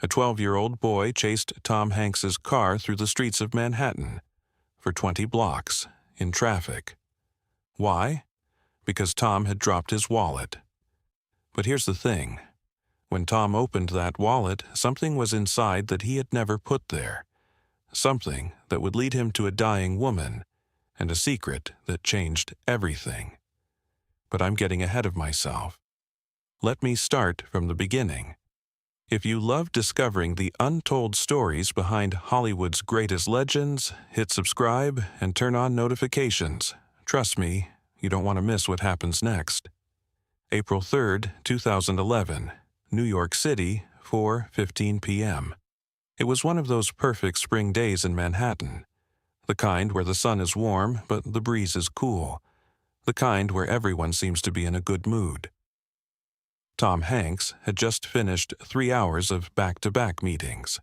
A 12-year-old boy chased Tom Hanks's car through the streets of Manhattan for 20 blocks in traffic. Why? Because Tom had dropped his wallet. But here's the thing. When Tom opened that wallet, something was inside that he had never put there. Something that would lead him to a dying woman, and a secret that changed everything. But I'm getting ahead of myself. Let me start from the beginning. If you love discovering the untold stories behind Hollywood's greatest legends, hit subscribe and turn on notifications. Trust me, you don't want to miss what happens next. April 3rd, 2011, New York City, 4:15 p.m. It was one of those perfect spring days in Manhattan. The kind where the sun is warm, but the breeze is cool. The kind where everyone seems to be in a good mood. Tom Hanks had just finished 3 hours of back-to-back meetings.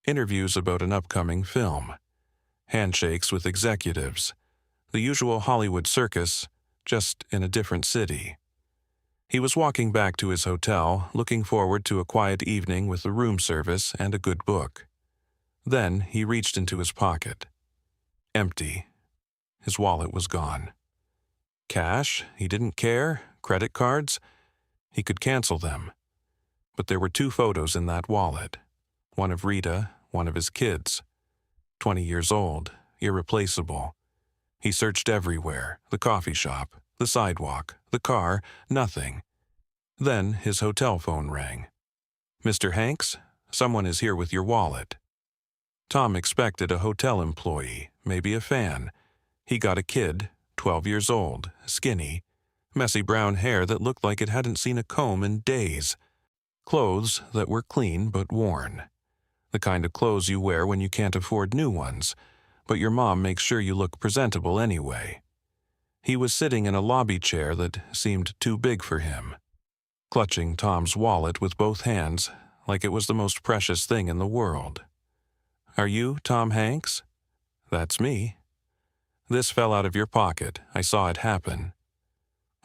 Interviews about an upcoming film. Handshakes with executives. The usual Hollywood circus, just in a different city. He was walking back to his hotel, looking forward to a quiet evening with the room service and a good book. Then he reached into his pocket. Empty. His wallet was gone. Cash? He didn't care. Credit cards? He could cancel them. But there were 2 photos in that wallet. One of Rita, one of his kids. 20 years old, irreplaceable. He searched everywhere, the coffee shop, the sidewalk, the car, nothing. Then his hotel phone rang. "Mr. Hanks, someone is here with your wallet." Tom expected a hotel employee, maybe a fan. He got a kid, 12 years old, skinny, messy brown hair that looked like it hadn't seen a comb in days. Clothes that were clean but worn. The kind of clothes you wear when you can't afford new ones, but your mom makes sure you look presentable anyway. He was sitting in a lobby chair that seemed too big for him, clutching Tom's wallet with both hands like it was the most precious thing in the world. "Are you Tom Hanks?" "That's me." "This fell out of your pocket. I saw it happen."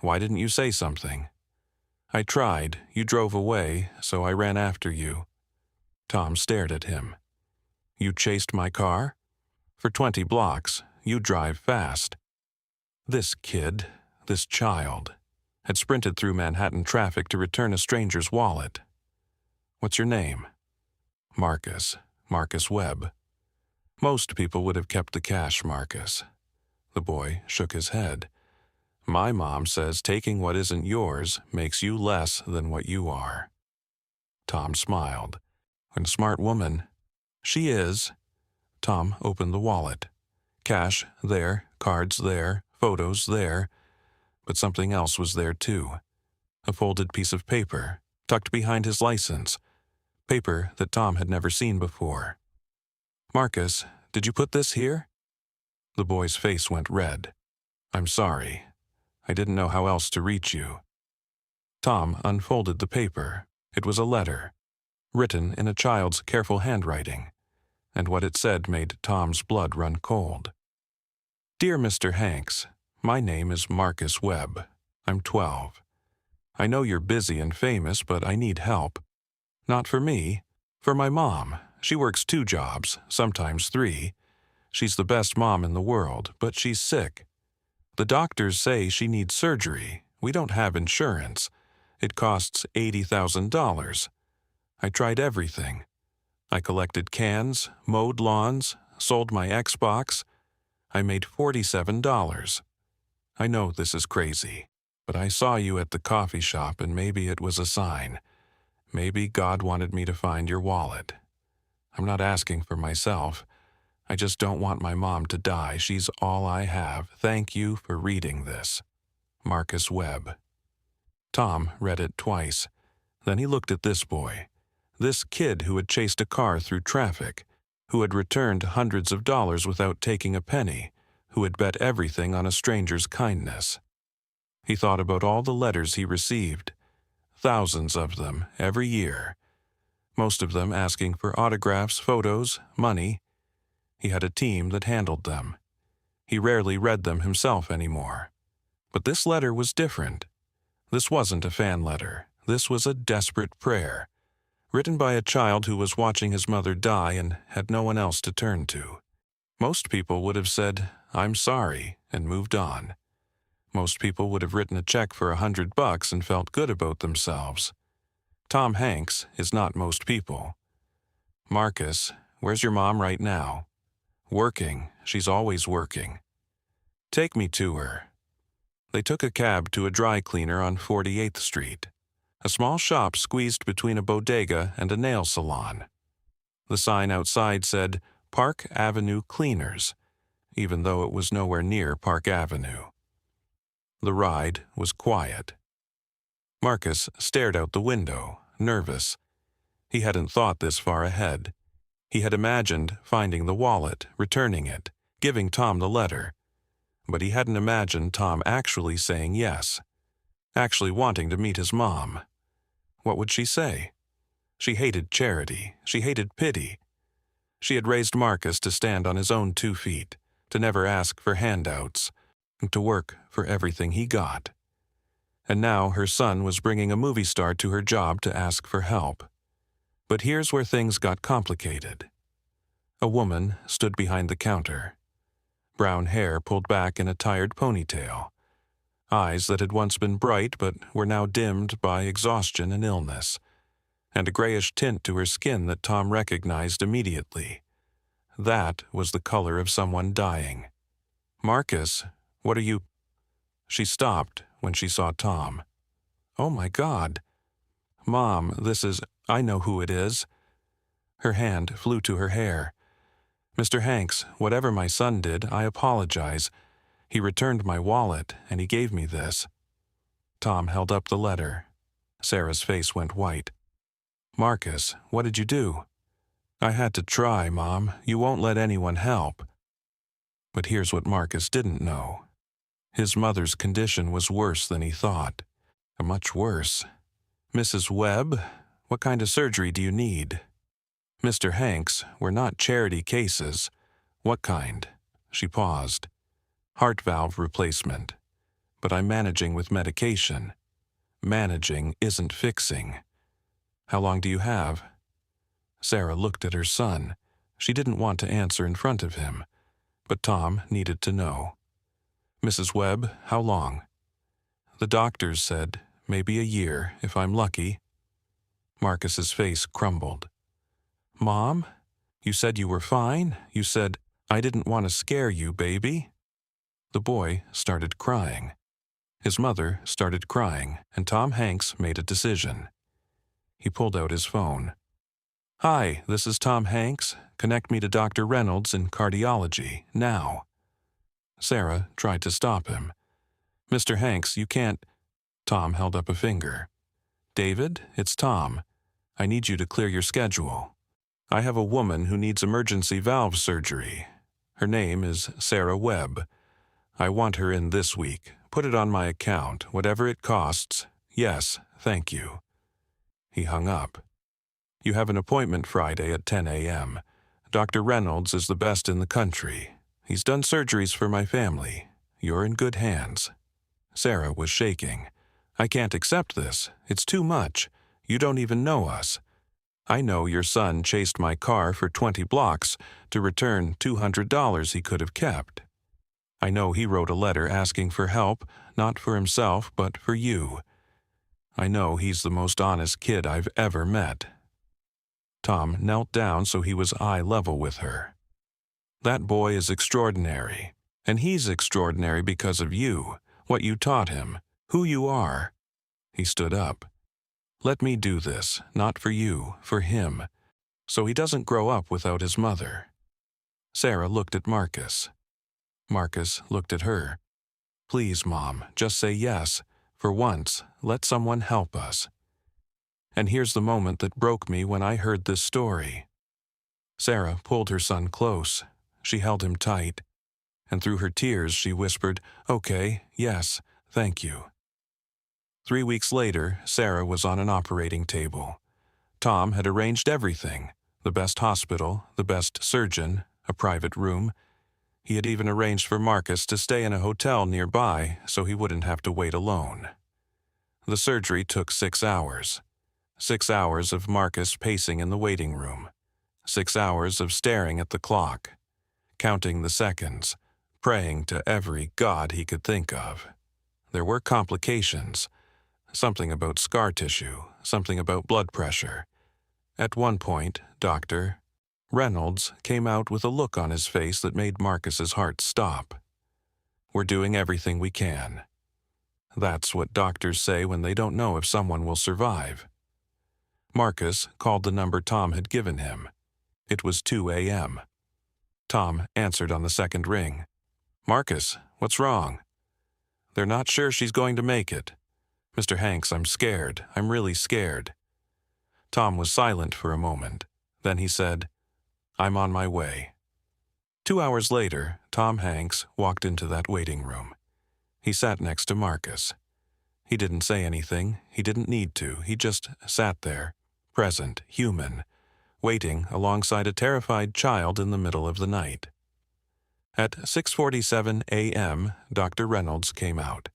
"Why didn't you say something?" "I tried. You drove away, so I ran after you." Tom stared at him. "You chased my car? For 20 blocks. You drive fast." This kid, this child, had sprinted through Manhattan traffic to return a stranger's wallet. "What's your name?" "Marcus. Marcus Webb." "Most people would have kept the cash, Marcus." The boy shook his head. "My mom says taking what isn't yours makes you less than what you are." Tom smiled. "And smart woman." "She is." Tom opened the wallet. Cash there, cards there, photos there. But something else was there too. A folded piece of paper, tucked behind his license. Paper that Tom had never seen before. "Marcus, did you put this here?" The boy's face went red. "I'm sorry. I didn't know how else to reach you." Tom unfolded the paper. It was a letter, written in a child's careful handwriting, and what it said made Tom's blood run cold. "Dear Mr. Hanks, my name is Marcus Webb. I'm 12. I know you're busy and famous, but I need help. Not for me, for my mom. She works 2 jobs, sometimes 3. She's the best mom in the world, but she's sick. The doctors say she needs surgery. We don't have insurance. It costs $80,000. I tried everything. I collected cans, mowed lawns, sold my Xbox. I made $47. I know this is crazy, but I saw you at the coffee shop and maybe it was a sign. Maybe God wanted me to find your wallet. I'm not asking for myself. I just don't want my mom to die. She's all I have. Thank you for reading this. Marcus Webb." Tom read it twice. Then he looked at this boy. This kid who had chased a car through traffic, who had returned hundreds of dollars without taking a penny, who had bet everything on a stranger's kindness. He thought about all the letters he received, thousands of them every year, most of them asking for autographs, photos, money. He had a team that handled them. He rarely read them himself anymore. But this letter was different. This wasn't a fan letter. This was a desperate prayer, written by a child who was watching his mother die and had no one else to turn to. Most people would have said, "I'm sorry," and moved on. Most people would have written a check for $100 and felt good about themselves. Tom Hanks is not most people. "Marcus, where's your mom right now?" "Working. She's always working." "Take me to her." They took a cab to a dry cleaner on 48th Street, a small shop squeezed between a bodega and a nail salon. The sign outside said, "Park Avenue Cleaners," even though it was nowhere near Park Avenue. The ride was quiet. Marcus stared out the window, nervous. He hadn't thought this far ahead. He had imagined finding the wallet, returning it, giving Tom the letter. But he hadn't imagined Tom actually saying yes, actually wanting to meet his mom. What would she say? She hated charity. She hated pity. She had raised Marcus to stand on his own 2 feet, to never ask for handouts, and to work for everything he got. And now her son was bringing a movie star to her job to ask for help. But here's where things got complicated. A woman stood behind the counter. Brown hair pulled back in a tired ponytail. Eyes that had once been bright but were now dimmed by exhaustion and illness. And a grayish tint to her skin that Tom recognized immediately. That was the color of someone dying. "Marcus, what are you—" She stopped when she saw Tom. "Oh my God. Mom, I know who it is." Her hand flew to her hair. "Mr. Hanks, whatever my son did, I apologize. He returned my wallet, and he gave me this." Tom held up the letter. Sarah's face went white. "Marcus, what did you do?" "I had to try, Mom. You won't let anyone help." But here's what Marcus didn't know. His mother's condition was worse than he thought. Much worse. "Mrs. Webb, what kind of surgery do you need?" "Mr. Hanks, we're not charity cases." "What kind?" She paused. "Heart valve replacement. But I'm managing with medication." "Managing isn't fixing." "How long do you have?" Sarah looked at her son. She didn't want to answer in front of him, but Tom needed to know. "Mrs. Webb, how long?" "The doctors said maybe a year, if I'm lucky." Marcus's face crumbled. "Mom, you said you were fine. You said I didn't want to scare you, baby." The boy started crying. His mother started crying, and Tom Hanks made a decision. He pulled out his phone. "Hi, this is Tom Hanks. Connect me to Dr. Reynolds in cardiology, now." Sarah tried to stop him. "Mr. Hanks, you can't—" Tom held up a finger. "David, it's Tom. I need you to clear your schedule. I have a woman who needs emergency valve surgery. Her name is Sarah Webb. I want her in this week. Put it on my account, whatever it costs. Yes, thank you." He hung up. "You have an appointment Friday at 10 a.m. Dr. Reynolds is the best in the country. He's done surgeries for my family. You're in good hands." Sarah was shaking. "I can't accept this. It's too much. You don't even know us. I know your son chased my car for 20 blocks to return $200 he could have kept. I know he wrote a letter asking for help, not for himself, but for you. I know he's the most honest kid I've ever met." Tom knelt down so he was eye level with her. "That boy is extraordinary, and he's extraordinary because of you, what you taught him, who you are." He stood up. "Let me do this, not for you, for him, so he doesn't grow up without his mother." Sarah looked at Marcus. Marcus looked at her. "Please, Mom, just say yes. For once, let someone help us." And here's the moment that broke me when I heard this story. Sarah pulled her son close. She held him tight. And through her tears she whispered, "Okay, yes, thank you." 3 weeks later, Sarah was on an operating table. Tom had arranged everything: the best hospital, the best surgeon, a private room. He had even arranged for Marcus to stay in a hotel nearby so he wouldn't have to wait alone. The surgery took 6 hours. 6 hours of Marcus pacing in the waiting room. 6 hours of staring at the clock, counting the seconds, praying to every god he could think of. There were complications. Something about scar tissue, something about blood pressure. At one point, Dr. Reynolds came out with a look on his face that made Marcus's heart stop. We're doing everything we can. That's what doctors say when they don't know if someone will survive. Marcus called the number Tom had given him. It was 2 a.m. Tom answered on the second ring. "Marcus, what's wrong?" "They're not sure she's going to make it. Mr. Hanks, I'm scared. I'm really scared." Tom was silent for a moment. Then he said, "I'm on my way." 2 hours later, Tom Hanks walked into that waiting room. He sat next to Marcus. He didn't say anything. He didn't need to. He just sat there, present, human, waiting alongside a terrified child in the middle of the night. At 6:47 a.m., Dr. Reynolds came out.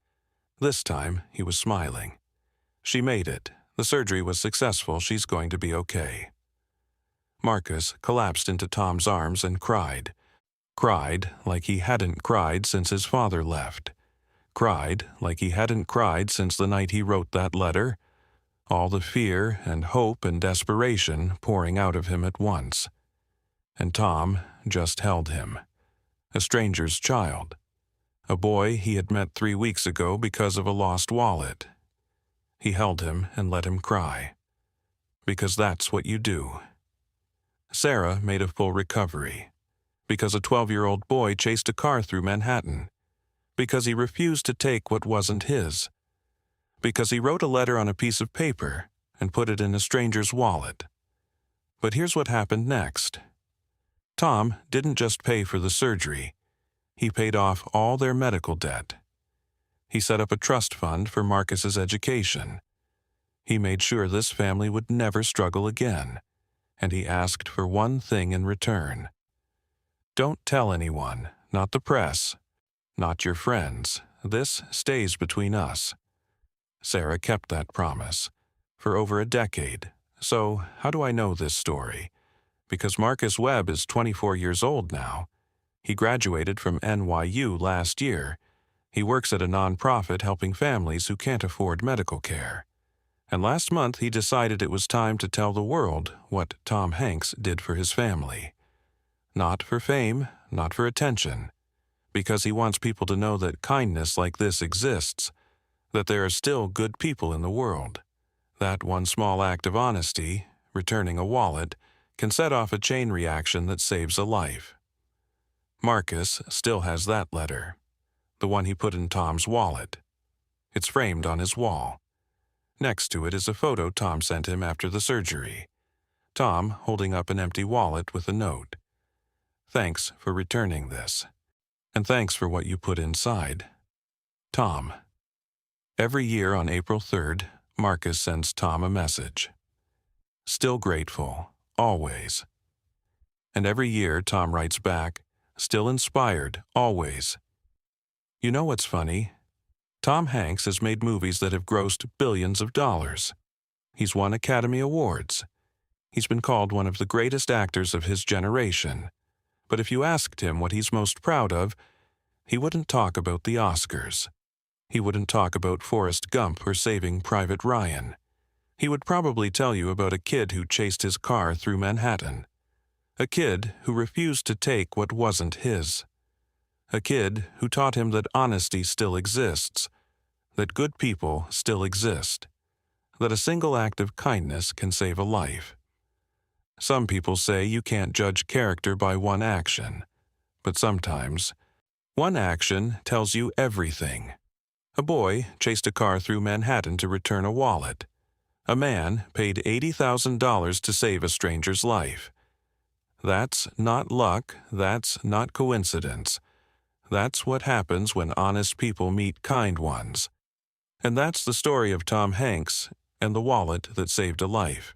This time, he was smiling. "She made it. The surgery was successful. She's going to be okay." Marcus collapsed into Tom's arms and cried. Cried like he hadn't cried since his father left. Cried like he hadn't cried since the night he wrote that letter. All the fear and hope and desperation pouring out of him at once. And Tom just held him. A stranger's child. A boy he had met 3 weeks ago because of a lost wallet. He held him and let him cry. Because that's what you do. Sarah made a full recovery. Because a 12-year-old boy chased a car through Manhattan. Because he refused to take what wasn't his. Because he wrote a letter on a piece of paper and put it in a stranger's wallet. But here's what happened next. Tom didn't just pay for the surgery. He paid off all their medical debt. He set up a trust fund for Marcus's education. He made sure this family would never struggle again. And he asked for one thing in return. Don't tell anyone, not the press, not your friends. This stays between us. Sarah kept that promise for over a decade. So how do I know this story? Because Marcus Webb is 24 years old now. He graduated from NYU last year. He works at a nonprofit helping families who can't afford medical care. And last month he decided it was time to tell the world what Tom Hanks did for his family. Not for fame, not for attention. Because he wants people to know that kindness like this exists, that there are still good people in the world, that one small act of honesty, returning a wallet, can set off a chain reaction that saves a life. Marcus still has that letter, the one he put in Tom's wallet. It's framed on his wall. Next to it is a photo Tom sent him after the surgery. Tom holding up an empty wallet with a note. "Thanks for returning this. And thanks for what you put inside. Tom." Every year on April 3rd, Marcus sends Tom a message. "Still grateful, always." And every year Tom writes back, "Still inspired, always." You know what's funny? Tom Hanks has made movies that have grossed billions of dollars. He's won Academy Awards. He's been called one of the greatest actors of his generation. But if you asked him what he's most proud of, he wouldn't talk about the Oscars. He wouldn't talk about Forrest Gump or Saving Private Ryan. He would probably tell you about a kid who chased his car through Manhattan. A kid who refused to take what wasn't his. A kid who taught him that honesty still exists, that good people still exist, that a single act of kindness can save a life. Some people say you can't judge character by one action, but sometimes one action tells you everything. A boy chased a car through Manhattan to return a wallet. A man paid $80,000 to save a stranger's life. That's not luck, that's not coincidence. That's what happens when honest people meet kind ones. And that's the story of Tom Hanks and the wallet that saved a life.